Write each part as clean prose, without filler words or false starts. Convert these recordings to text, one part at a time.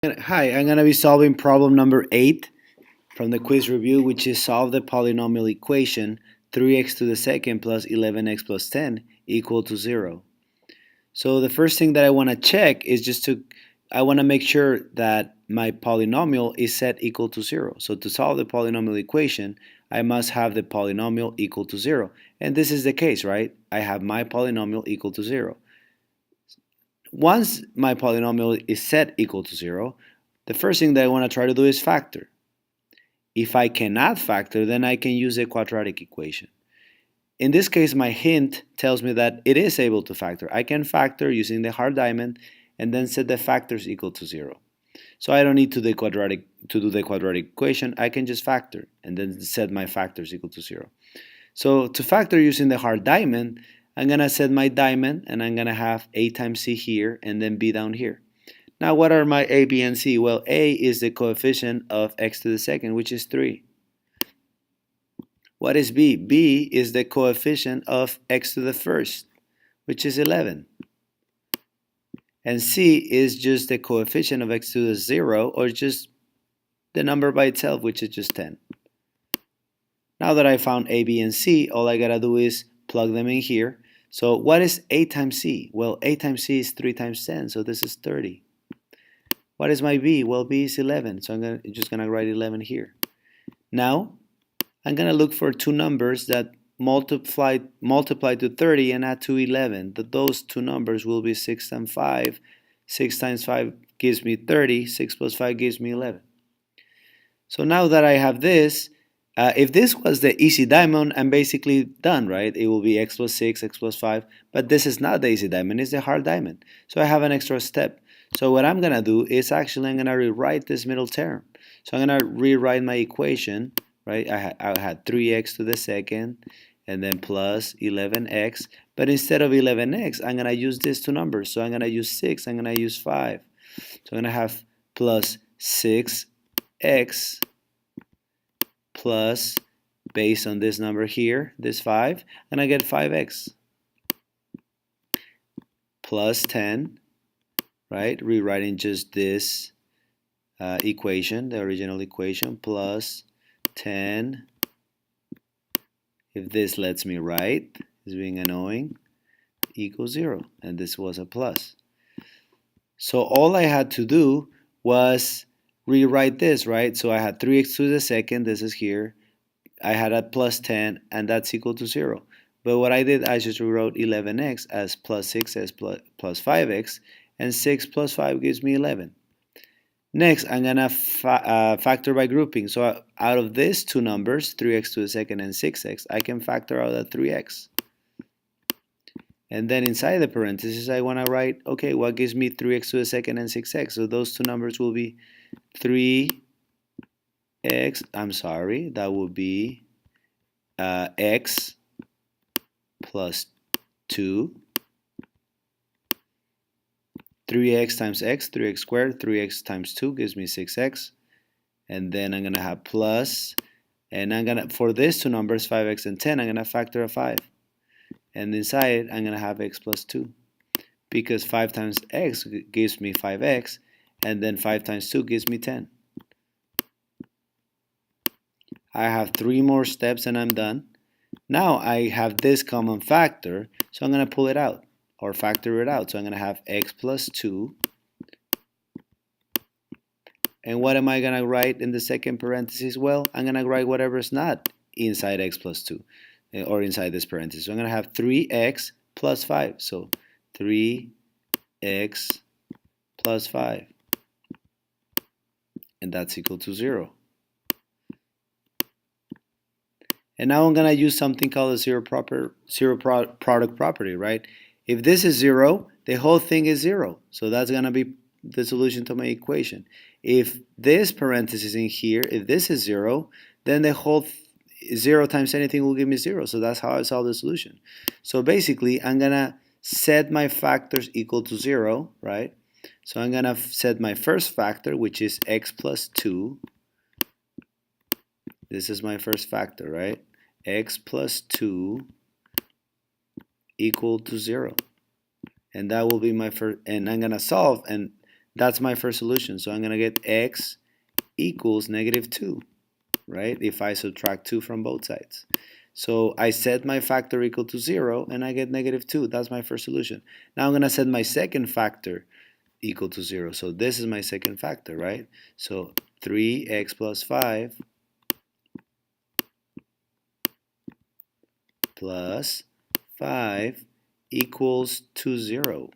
Hi, I'm going to be solving problem number 8 from the quiz review, which is solve the polynomial equation 3x to the second plus 11x plus 10 equal to 0. So the first thing that I want to check is I want to make sure that my polynomial is set equal to 0. So to solve the polynomial equation, I must have the polynomial equal to 0. And this is the case, right? I have my polynomial equal to 0. Once my polynomial is set equal to 0, the first thing that I want to try to do is factor. If I cannot factor, then I can use a quadratic equation. In this case, my hint tells me that it is able to factor. I can factor using the hard diamond and then set the factors equal to 0. So I don't need to do the quadratic equation. I can just factor and then set my factors equal to 0. So to factor using the hard diamond, I'm going to set my diamond and I'm going to have a times c here and then b down here. Now what are my a, b, and c? Well, a is the coefficient of x to the second, which is 3. What is b? b is the coefficient of x to the first, which is 11. And c is just the coefficient of x to the 0, or just the number by itself, which is just 10. Now that I found a, b, and c, all I gotta do is plug them in here. So what is a times c? Well, a times c is 3 times 10, so this is 30. What is my b? Well, b is 11, so I'm just gonna write 11 here. Now, I'm gonna look for two numbers that multiply to 30 and add to 11. Those two numbers will be 6 and 5. 6 times 5 gives me 30. 6 plus 5 gives me 11. So now that I have this, if this was the easy diamond, I'm basically done, right? It will be x plus 6, x plus 5. But this is not the easy diamond, it's the hard diamond. So I have an extra step. So what I'm going to do is actually I'm going to rewrite this middle term. So I'm going to rewrite my equation, right? I had 3x to the second and then plus 11x. But instead of 11x, I'm going to use these two numbers. So I'm going to use 6, I'm going to use 5. So I'm going to have plus 6x plus, based on this number here, this 5, and I get 5x plus 10, right? Rewriting just this equation, the original equation, plus 10, if this lets me write, is being annoying, equals 0, and this was a plus. So all I had to do was rewrite this, right? So I had 3x to the second, this is here, I had a plus 10, and that's equal to 0. But what I did, I just rewrote 11x as plus 6x plus 5x, and 6 plus 5 gives me 11. Next, I'm going to factor by grouping. So out of these two numbers, 3x to the second and 6x, I can factor out a 3x. And then inside the parentheses, I want to write, okay, what gives me 3x to the second and 6x? So those two numbers will be 3x, that would be x plus 2, 3x times x, 3x squared, 3x times 2 gives me 6x, and then I'm going to have plus, and I'm going to, for these two numbers, 5x and 10, I'm going to factor a 5, and inside I'm going to have x plus 2, because 5 times x gives me 5x, and then 5 times 2 gives me 10. I have 3 more steps and I'm done. Now I have this common factor, so I'm going to pull it out or factor it out. So I'm going to have x plus 2. And what am I going to write in the second parenthesis? Well, I'm going to write whatever is not inside x plus 2 or inside this parenthesis. So I'm going to have 3x plus 5. So 3x plus 5. And that's equal to 0. And now I'm going to use something called a zero product property, right? If this is 0, the whole thing is 0. So that's going to be the solution to my equation. If this parenthesis in here, if this is 0, then the whole 0 times anything will give me 0. So that's how I solve the solution. So basically, I'm going to set my factors equal to 0, right? So I'm going to set my first factor, which is x plus 2. This is my first factor, right? X plus 2 equal to 0. And that will be my first, and I'm going to solve, and That's my first solution. So I'm going to get x equals negative 2, right? If I subtract 2 from both sides. So I set my factor equal to 0 and I get negative 2. That's my first solution. Now I'm going to set my second factor equal to 0. So this is my second factor, right? So 3x plus 5 plus 5 equals to 0.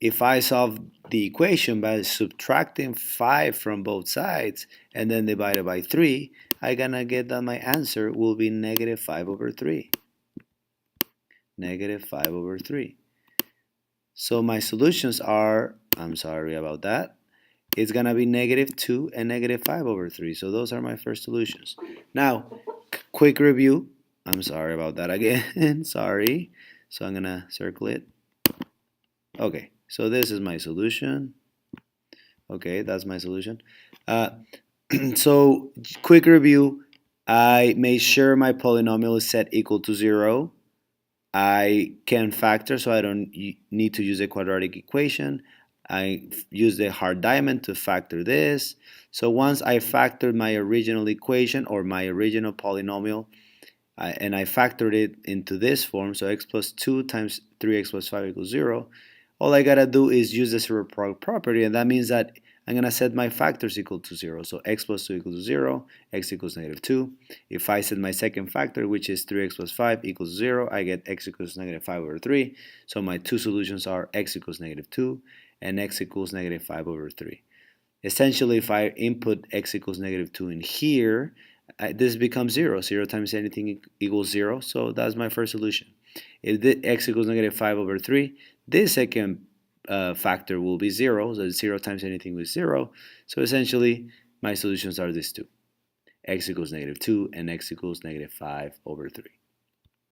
If I solve the equation by subtracting 5 from both sides and then divide it by 3, I'm going to get that my answer will be negative 5 over 3. Negative 5 over 3. So my solutions are, I'm sorry about that, it's going to be negative 2 and negative 5 over 3. So those are my first solutions. Now, quick review. I'm sorry about that again. Sorry. So I'm going to circle it. Okay, so this is my solution. Okay, that's my solution. So quick review. I made sure my polynomial is set equal to 0. I can factor, so I don't need to use a quadratic equation. I use the hard diamond to factor this. So once I factored my original equation or my original polynomial, and I factored it into this form, so x plus 2 times 3x plus 5 equals 0, all I gotta do is use the zero product property, and that means that I'm gonna set my factors equal to 0. So x plus 2 equals to 0, x equals negative 2. If I set my second factor, which is 3x plus 5 equals 0, I get x equals negative 5 over 3. So my two solutions are x equals negative 2 and x equals negative 5 over 3. Essentially, if I input x equals negative 2 in here, this becomes 0. 0 times anything equals 0. So that's my first solution. If the x equals negative 5 over 3, this second factor will be 0. So 0 times anything is 0. So essentially, my solutions are these two. X equals negative 2 and x equals negative 5 over 3.